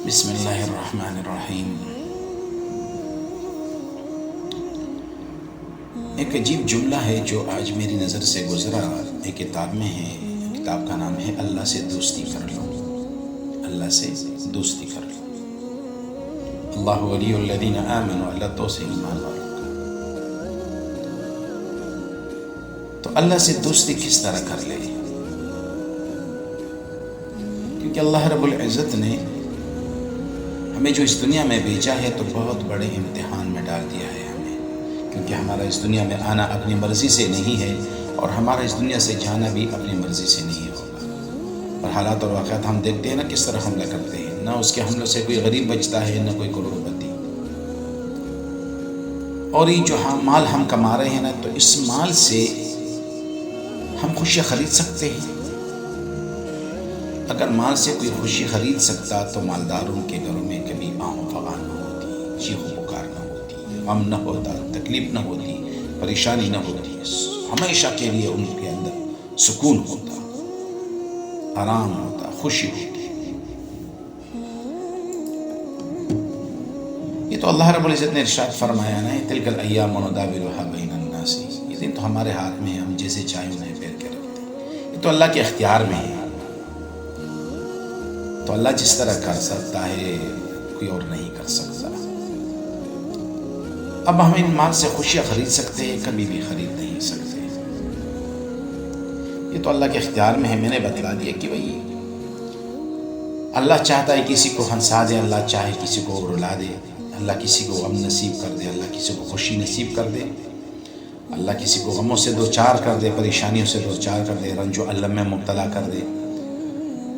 بسم اللہ الرحمن الرحیم۔ ایک عجیب جملہ ہے جو آج میری نظر سے گزرا، ایک کتاب میں ہے۔ کتاب کا نام ہے اللہ سے دوستی کر لو، اللہ سے دوستی کر لو۔ اللہ ولی الذین آمنوا، اللہ تو سے ایمان والوں کا۔ تو اللہ سے دوستی کس طرح کر لے؟ کیونکہ اللہ رب العزت نے ہمیں جو اس دنیا میں بھیجا ہے تو بہت بڑے امتحان میں ڈال دیا ہے ہمیں، کیونکہ ہمارا اس دنیا میں آنا اپنی مرضی سے نہیں ہے اور ہمارا اس دنیا سے جانا بھی اپنی مرضی سے نہیں ہوگا۔ اور حالات اور واقعات ہم دیکھتے ہیں نا کس طرح حملہ کرتے ہیں، نہ اس کے حملوں سے کوئی غریب بچتا ہے نہ کوئی کروڑپتی۔ اور یہ جو مال ہم کما رہے ہیں نا، تو اس مال سے ہم خوشیاں خرید سکتے ہیں۔ اگر مال سے کوئی خوشی خرید سکتا تو مالداروں کے گھروں میں کبھی آہ و فغان نہ ہوتی، چیخ و پکار نہ ہوتی، غم نہ ہوتا، تکلیف نہ ہوتی، پریشانی نہ ہوتی، ہمیشہ کے لیے ان کے اندر سکون ہوتا، آرام ہوتا، خوشی ہوتی۔ یہ تو اللہ رب العزت نے ارشاد فرمایا نا، تلک الایام نداولها بین الناس، یہ دن تو ہمارے ہاتھ میں ہے، ہم جیسے چاہیں انہیں پھیر کے رکھتے ہیں۔ یہ تو اللہ کے اختیار میں ہے، تو اللہ جس طرح کر سکتا ہے کوئی اور نہیں کر سکتا۔ اب ہم ان مال سے خوشیاں خرید سکتے ہیں، کبھی بھی خرید نہیں سکتے۔ یہ تو اللہ کے اختیار میں ہے۔ میں نے بتلا دیا کہ بھئی اللہ چاہتا ہے کسی کو ہنسا دے، اللہ چاہے کسی کو رلا دے، اللہ کسی کو غم نصیب کر دے، اللہ کسی کو خوشی نصیب کر دے، اللہ کسی کو غموں سے دوچار کر دے، پریشانیوں سے دوچار کر دے، رنج و الم میں مبتلا کر دے۔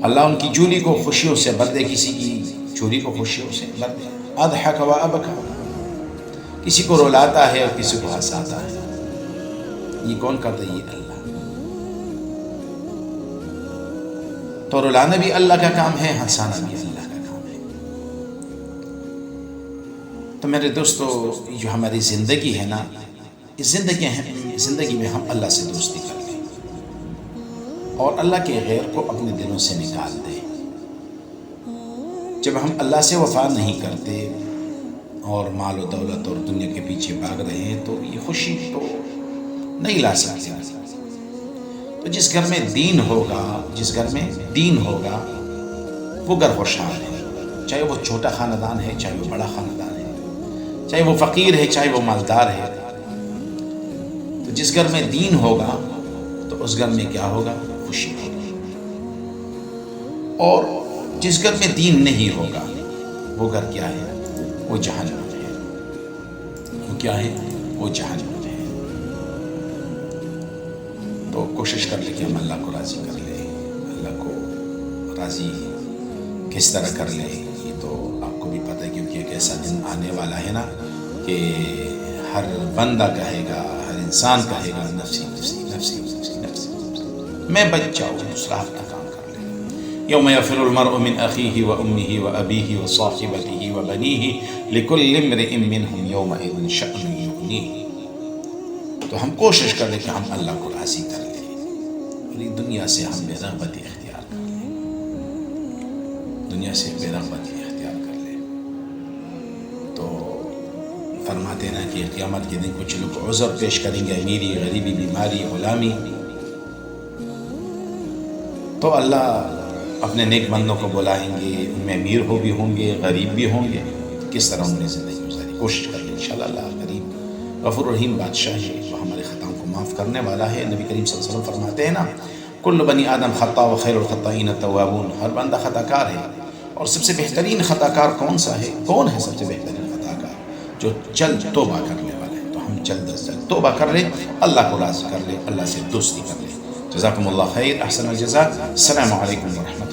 اللہ ان کی جولی کو خوشیوں سے بھر دے، کسی کی چوری کو خوشیوں سے بھر دے۔ اضحک و ابکا، کسی کو رلاتا ہے اور کسی کو ہنساتا ہے۔ یہ کون کرتا ہے؟ یہ اللہ۔ تو رلانا بھی اللہ کا کام ہے، ہنسانا بھی اللہ کا کام ہے۔ تو میرے دوستو، جو ہماری زندگی ہے نا، اس زندگی میں ہم اللہ سے دوستی کریں اور اللہ کے غیر کو اپنے دلوں سے نکال دیں۔ جب ہم اللہ سے وفا نہیں کرتے اور مال و دولت اور دنیا کے پیچھے بھاگ رہے ہیں تو یہ خوشی تو نہیں لا سکتے۔ تو جس گھر میں دین ہوگا وہ گھر خوشحال ہے، چاہے وہ چھوٹا خاندان ہے، چاہے وہ بڑا خاندان ہے، چاہے وہ فقیر ہے، چاہے وہ مالدار ہے۔ تو جس گھر میں دین ہوگا تو اس گھر میں کیا ہوگا؟ خوشی ہوگی۔ اور جس گھر میں دین نہیں ہوگا وہ گھر کیا ہے؟ وہ جہنم ہے۔ وہ کیا ہے؟ وہ جہنم ہے۔ تو کوشش کر لیں کہ ہم اللہ کو راضی کر لیں۔ اللہ کو راضی کس طرح کر لیں یہ تو آپ کو بھی پتہ ہے، کیونکہ ایک ایسا دن آنے والا ہے نا کہ ہر بندہ کہے گا، ہر انسان کہے گا نفسی نفسی نفسی نفسی نفسی، میں بچ جاؤں، دوسرا اپنا کام کر لے۔ یوم یفر المرء من اخیہ وامہ وابیہ وصاحبتہ وبنیہ لکل امرئ منہم یومئذ شأن یغنیہ۔ تو ہم کوشش کر لیں کہ ہم اللہ کو راضی کر لیں اور یہ دنیا سے ہم بے رغبتی اختیار کر لیں، دنیا سے بے رغبتی اختیار کر لیں۔ تو فرماتے ہیں کہ قیامت کے دن کچھ لوگ عذر پیش کریں گے، امیری، غریبی، بیماری، غلامی۔ تو اللہ اپنے نیک بندوں کو بلائیں گے، ان میں امیر بھی ہوں گے، غریب بھی ہوں گے۔ کس طرح انہوں نے زندگی گزاری؟ کوشش کر لیں انشاءاللہ۔ اللہ غریب غفور رحیم بادشاہ ہے، وہ ہمارے خطاؤں کو معاف کرنے والا ہے۔ نبی کریم صلی اللہ علیہ وسلم فرماتے ہیں نا، کل بنی آدم خطاء وخیر الخطائین التوابون، ہر بندہ خطا کار ہے اور سب سے بہترین خطا کار کون سا ہے؟ کون ہے سب سے بہترین خطا کار؟ جو جلد توبہ کرنے والا ہے۔ تو ہم جلد از جلد توبہ کر لیں، اللہ کو راضی کر لیں، اللہ سے دوستی کر لیں۔ جزاکم اللہ خیر، احسن الجزاء۔ السلام علیکم ورحمۃ اللہ۔